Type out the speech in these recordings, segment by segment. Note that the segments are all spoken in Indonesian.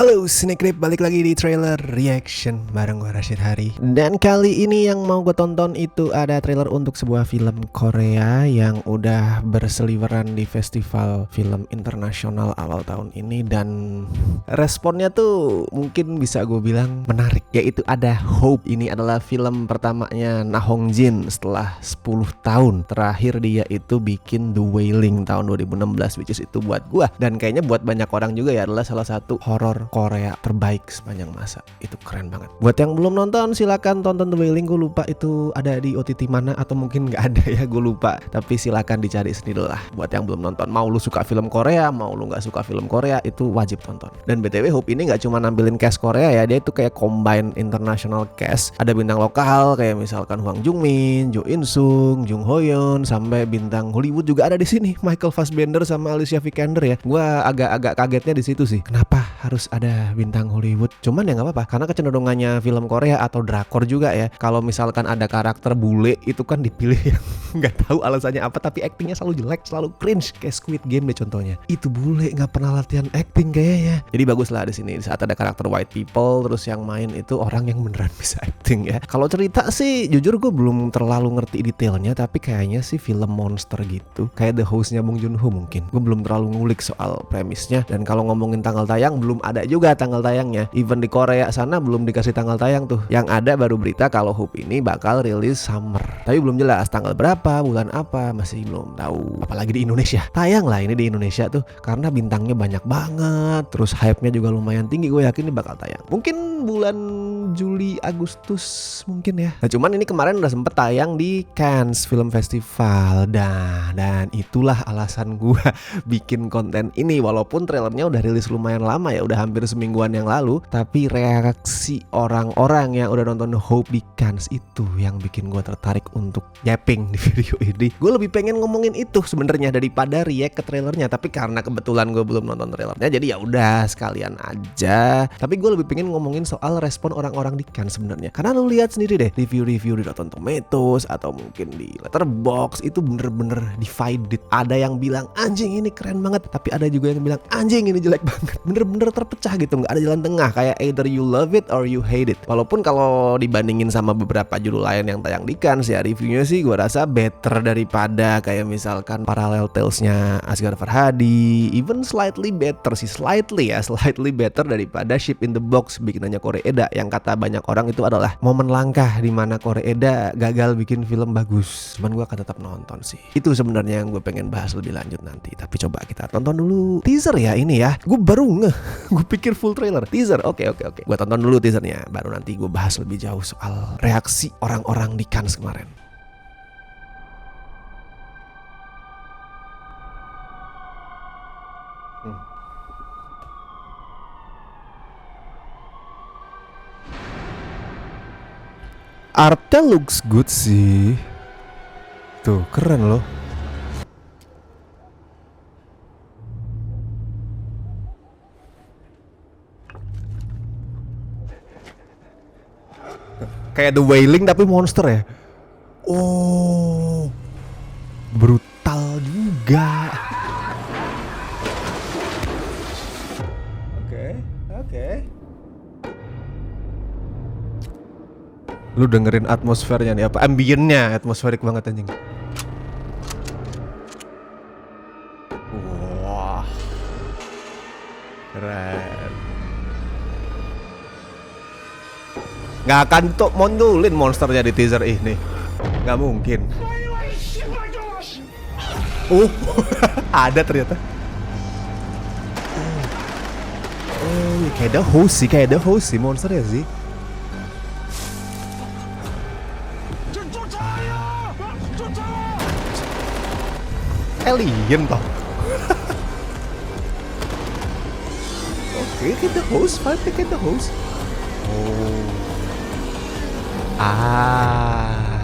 Halo Sneakrip, balik lagi di trailer reaction bareng gue Rashid Hari. Dan kali ini yang mau gue tonton itu ada trailer untuk sebuah film Korea yang udah berseliweran di festival film internasional awal tahun ini. Dan responnya tuh mungkin bisa gue bilang menarik, yaitu ada Hope. Ini adalah film pertamanya Na Hong Jin setelah 10 tahun. Terakhir dia itu bikin The Wailing tahun 2016, which is itu buat gue dan kayaknya buat banyak orang juga ya adalah salah satu horor Korea terbaik sepanjang masa. Itu keren banget. Buat yang belum nonton silakan tonton The Wailing. Gue lupa itu ada di OTT mana atau mungkin nggak ada ya, gue lupa. Tapi silakan dicari sendiri lah. Buat yang belum nonton, mau lu suka film Korea, mau lu nggak suka film Korea, itu wajib tonton. Dan BTW Hope ini nggak cuma nampilin cast Korea ya, dia itu kayak combine international cast. Ada bintang lokal kayak misalkan Hwang Jung-min, Jo In-sung, Jung Ho-yeon, sampai bintang Hollywood juga ada di sini, Michael Fassbender sama Alicia Vikander ya. Gue agak kagetnya di situ sih. Kenapa harus ada bintang Hollywood? Cuman ya nggak apa-apa, karena kecenderungannya film Korea atau drakor juga ya. Kalau misalkan ada karakter bule itu kan dipilih yang nggak tahu alasannya apa, tapi actingnya selalu jelek, selalu cringe. Kayak Squid Game deh contohnya. Itu bule nggak pernah latihan acting kayaknya. Jadi bagus lah di sini saat ada karakter white people, terus yang main itu orang yang beneran bisa acting ya. Kalau cerita sih jujur gue belum terlalu ngerti detailnya, tapi kayaknya sih film monster gitu. Kayak The Host-nya Bong Joon-ho mungkin. Gue belum terlalu ngulik soal premisnya. Dan kalau ngomongin tanggal tayang, belum ada juga tanggal tayangnya. Even di Korea sana belum dikasih tanggal tayang tuh. Yang ada baru berita kalau Hope ini bakal rilis summer. Tapi belum jelas tanggal berapa, bulan apa, masih belum tahu. Apalagi di Indonesia. Tayang lah ini di Indonesia tuh karena bintangnya banyak banget. Terus hype-nya juga lumayan tinggi. Gue yakin ini bakal tayang. Mungkin bulan Juli Agustus mungkin ya. Nah cuman ini kemarin udah sempet tayang di Cannes Film Festival. Dan itulah alasan gue bikin konten ini. Walaupun trailernya udah rilis lumayan lama ya, udah hampir semingguan yang lalu, tapi reaksi orang-orang yang udah nonton Hope di Cannes itu yang bikin gue tertarik untuk yapping di video ini. Gue lebih pengen ngomongin itu sebenarnya daripada react ke trailernya, tapi karena kebetulan gue belum nonton trailernya jadi ya udah sekalian aja. Tapi gue lebih pengen ngomongin soal respon orang-orang di Cannes sebenarnya, karena lu lihat sendiri deh review-review di Rotten Tomatoes atau mungkin di Letterboxd itu bener-bener divided. Ada yang bilang anjing ini keren banget, tapi ada juga yang bilang anjing ini jelek banget. Bener-bener terpecah gitu, nggak ada jalan tengah, kayak either you love it or you hate it. Walaupun kalau dibandingin sama beberapa judul lain yang tayang di Cannes ya, reviewnya sih gue rasa better daripada kayak misalkan Parallel Tales-nya Asghar Farhadi, even slightly better sih, slightly better daripada Ship in the Box bikinannya Koreeda, yang kata banyak orang itu adalah momen langkah di mana Koreeda gagal bikin film bagus. Cuman gue akan tetap nonton sih. Itu sebenarnya yang gue pengen bahas lebih lanjut nanti. Tapi coba kita tonton dulu teaser ya ini ya. Gue baru gue pikir full trailer. Teaser, oke. Gue tonton dulu teasernya, baru nanti gue bahas lebih jauh soal reaksi orang-orang di Cannes kemarin. Artnya looks good sih. Tuh, keren loh. Kayak The Wailing tapi monster ya. Oh, brutal juga. Oke. Lu dengerin atmosfernya nih, apa ambiennya, atmosferik banget anjing. Wah, keren. Nggak akan tuh munculin monsternya di teaser ini, nggak mungkin. Ada ternyata. Kayak The Host sih monsternya sih. Alien toh. Oke, kayak The Host, vibe kayak The Host.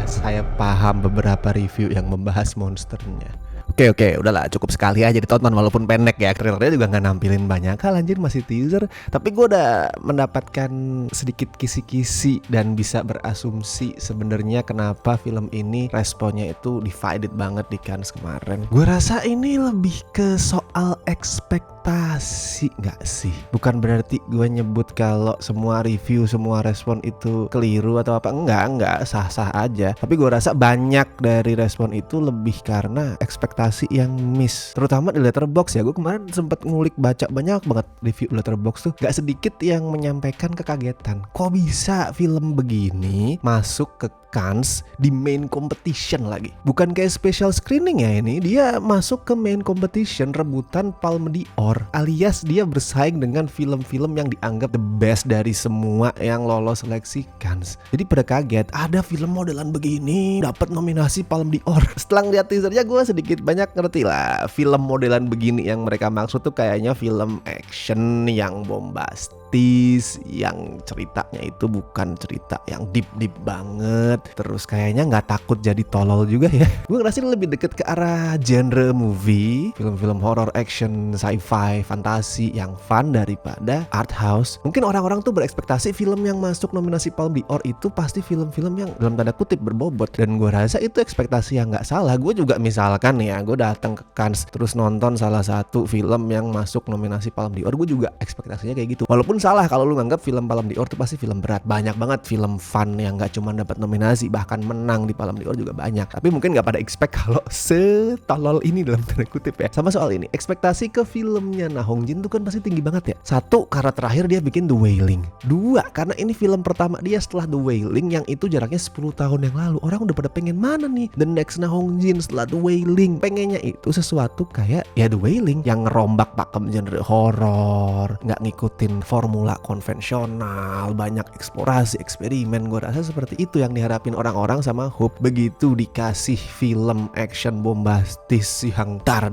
Saya paham beberapa review yang membahas monsternya. Oke, udahlah cukup sekali aja ditonton walaupun pendek ya. Trailernya juga nggak nampilin banyak hal, anjir masih teaser. Tapi gue udah mendapatkan sedikit kisi-kisi dan bisa berasumsi sebenarnya kenapa film ini responnya itu divided banget di Cannes kemarin. Gue rasa ini lebih ke soal ekspektasi ekspektasi nggak sih? Bukan berarti gue nyebut kalau semua review, semua respon itu keliru atau apa. Enggak, sah-sah aja. Tapi gue rasa banyak dari respon itu lebih karena ekspektasi yang miss. Terutama di Letterboxd ya. Gue kemarin sempet ngulik baca banyak banget review Letterboxd tuh. Gak sedikit yang menyampaikan kekagetan. Kok bisa film begini masuk ke Cannes di main competition lagi? Bukan kayak special screening ya ini, dia masuk ke main competition rebutan Palme d'Or, alias dia bersaing dengan film-film yang dianggap the best dari semua yang lolos seleksi Cannes. Jadi pada kaget ada film modelan begini dapat nominasi Palme d'Or. Setelah lihat teasernya gue sedikit banyak ngerti lah, film modelan begini yang mereka maksud tuh kayaknya film action yang bombastis, yang ceritanya itu bukan cerita yang deep banget. Terus kayaknya nggak takut jadi tolol juga ya. Gue ngerasa lebih deket ke arah genre movie, film-film horror, action, sci-fi, fantasi yang fun daripada art house. Mungkin orang-orang tuh berekspektasi film yang masuk nominasi Palme d'Or itu pasti film-film yang dalam tanda kutip berbobot. Dan gue rasa itu ekspektasi yang nggak salah. Gue juga misalkan ya, gue datang ke Cannes terus nonton salah satu film yang masuk nominasi Palme d'Or, gue juga ekspektasinya kayak gitu. Walaupun salah kalau lu nganggap film Palme d'Or itu pasti film berat. Banyak banget film fun yang nggak cuma dapat nominasi, bahkan menang di Palme d'Or juga banyak. Tapi mungkin nggak pada expect kalau setolol ini dalam tanda kutip ya. Sama soal ini, ekspektasi ke filmnya Nah Hong Jin tuh kan pasti tinggi banget ya. Satu, karena terakhir dia bikin The Wailing. Dua, karena ini film pertama dia setelah The Wailing yang itu jaraknya 10 tahun yang lalu. Orang udah pada pengen mana nih the next Nah Hong Jin setelah The Wailing. Pengennya itu sesuatu kayak ya The Wailing yang ngerombak pakem genre horor, nggak ngikutin formula konvensional, banyak eksplorasi, eksperimen. Gue rasa seperti itu yang diharapin orang-orang sama Hope. Begitu dikasih film action bombastis yang dar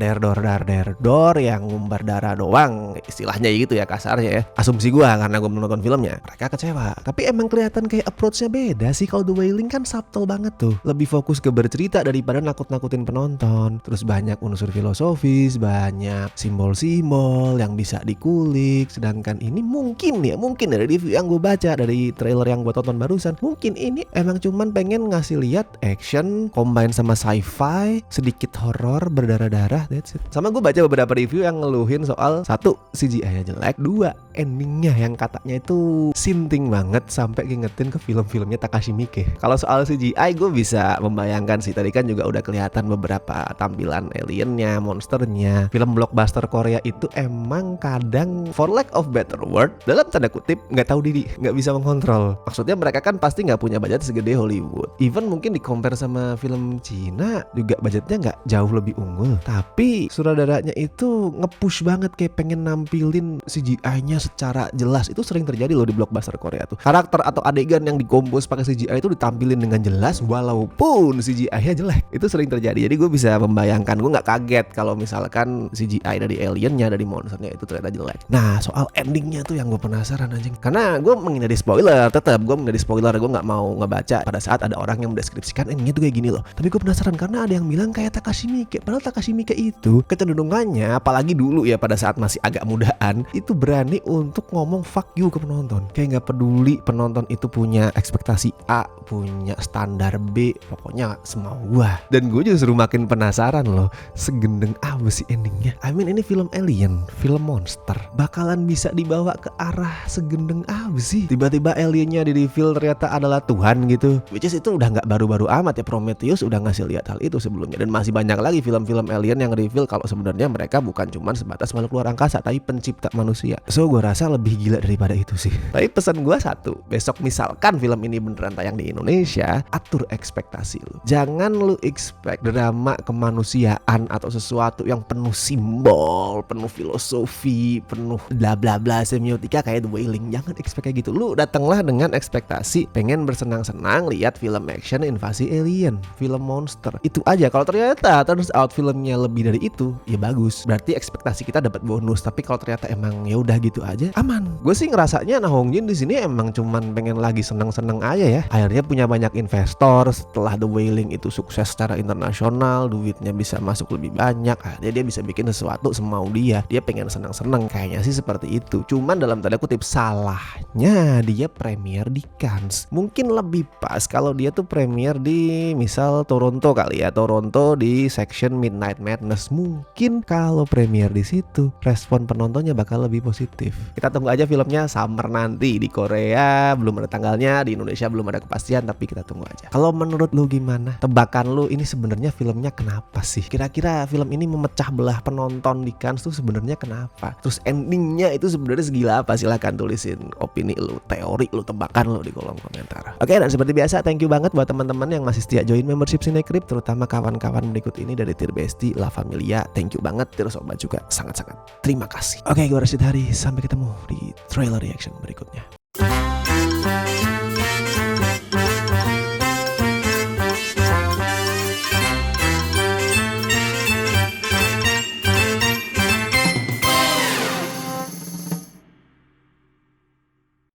yang ngumbar darah doang, istilahnya gitu ya, kasarnya ya, asumsi gue karena gue belum nonton filmnya, mereka kecewa. Tapi emang kelihatan kayak approach-nya beda sih. Kalau The Wailing kan subtle banget tuh, lebih fokus ke bercerita daripada nakut-nakutin penonton. Terus banyak unsur filosofis, banyak simbol-simbol yang bisa dikulik. Sedangkan ini mungkin dari review yang gue baca, dari trailer yang gue tonton barusan, mungkin ini emang cuman pengen ngasih lihat action combine sama sci-fi, sedikit horor, berdarah-darah, that's it. Sama gue baca beberapa review yang ngeluhin soal satu, CGI-nya jelek, dua, endingnya yang katanya itu sinting banget sampai ngingetin ke film-filmnya Takashi Miike. Kalau soal CGI gue bisa membayangkan sih, tadi kan juga udah kelihatan beberapa tampilan aliennya, monsternya. Film blockbuster Korea itu emang kadang for lack of better word, dalam tanda kutip nggak tahu diri, nggak bisa mengontrol. Maksudnya mereka kan pasti nggak punya budget segede Hollywood. Even mungkin di compare sama film Cina juga budgetnya nggak jauh lebih unggul. Tapi sutradaranya itu nge-push banget kayak pengen nampilin CGI-nya secara jelas. Itu sering terjadi loh di blockbuster Korea tuh. Karakter atau adegan yang dikompos pakai CGI itu ditampilin dengan jelas walaupun CGI-nya jelek. Itu sering terjadi. Jadi gue bisa membayangkan, gue nggak kaget kalau misalkan CGI dari aliennya, dari monsternya itu ternyata jelek. Nah soal endingnya tuh yang gue penasaran anjing. Karena gue menghindari spoiler, gue nggak mau ngebaca pada saat ada orang yang mendeskripsikan endingnya tuh kayak gini loh. Tapi gue penasaran karena ada yang bilang kayak Takashi Miike. Padahal Takashi Miike itu kecenderungannya, apalagi dulu ya pada saat masih agak mudaan, itu berani untuk ngomong fuck you ke penonton. Kayak nggak peduli penonton itu punya ekspektasi A, punya standar B, pokoknya semau gua. Dan gue justru makin penasaran loh, segendeng apa sih endingnya. I mean ini film alien, film monster, bakalan bisa dibawa ke arah segendeng apa sih? Tiba-tiba aliennya di reveal ternyata adalah Tuhan gitu. Which is itu udah nggak baru-baru amat ya, Prometheus udah ngasih lihat hal itu sebelumnya. Dan masih banyak lagi film-film alien yang reveal kalau sebenarnya mereka bukan cuma sebatas makhluk luar angkasa, tapi pencipta manusia. So gue rasa lebih gila daripada itu sih. Tapi pesan gue satu, besok misalkan film ini beneran tayang di Indonesia, atur ekspektasi lu. Jangan lu expect drama kemanusiaan atau sesuatu yang penuh simbol, penuh filosofi, penuh bla bla bla semiotika kayak The Wailing. Jangan expect kayak gitu. Lu datanglah dengan ekspektasi pengen bersenang-senang lihat film action invasi alien, film monster. Itu aja. Kalau ternyata turns out filmnya lebih dari itu, ya bagus. Berarti ekspektasi kita dapat bonus. Tapi kalau ternyata emang ya udah gitu aja, aman. Gue sih ngerasanya Nah Hong Jin di sini emang cuman pengen lagi seneng-seneng aja ya. Akhirnya punya banyak investor setelah The Wailing itu sukses secara internasional, duitnya bisa masuk lebih banyak. Akhirnya dia bisa bikin sesuatu semau dia. Dia pengen seneng-seneng, kayaknya sih seperti itu. Cuman dalam dalam tanda kutip salahnya dia premier di Cannes. Mungkin lebih pas kalau dia tuh premier di misal Toronto kali ya, Toronto di section Midnight Madness. Mungkin kalau premier di situ respon penontonnya bakal lebih positif. Kita tunggu aja filmnya summer nanti di Korea, belum ada tanggalnya, di Indonesia belum ada kepastian, tapi kita tunggu aja. Kalau menurut lu gimana? Tebakan lu ini sebenarnya filmnya kenapa sih? Kira-kira film ini memecah belah penonton di Cannes tuh sebenarnya kenapa? Terus endingnya itu sebenarnya segila apa? Silahkan tulisin opini lu, teori lu, tebakan lu di kolom komentar. Oke, dan seperti biasa thank you banget buat teman-teman yang masih setia join membership Cinecrip, terutama kawan-kawan berikut ini dari Tir Besti, La Familia. Thank you banget. Tir Sobat juga sangat-sangat terima kasih. Oke, gue Rashid Hari, sampai ketemu di trailer reaction berikutnya.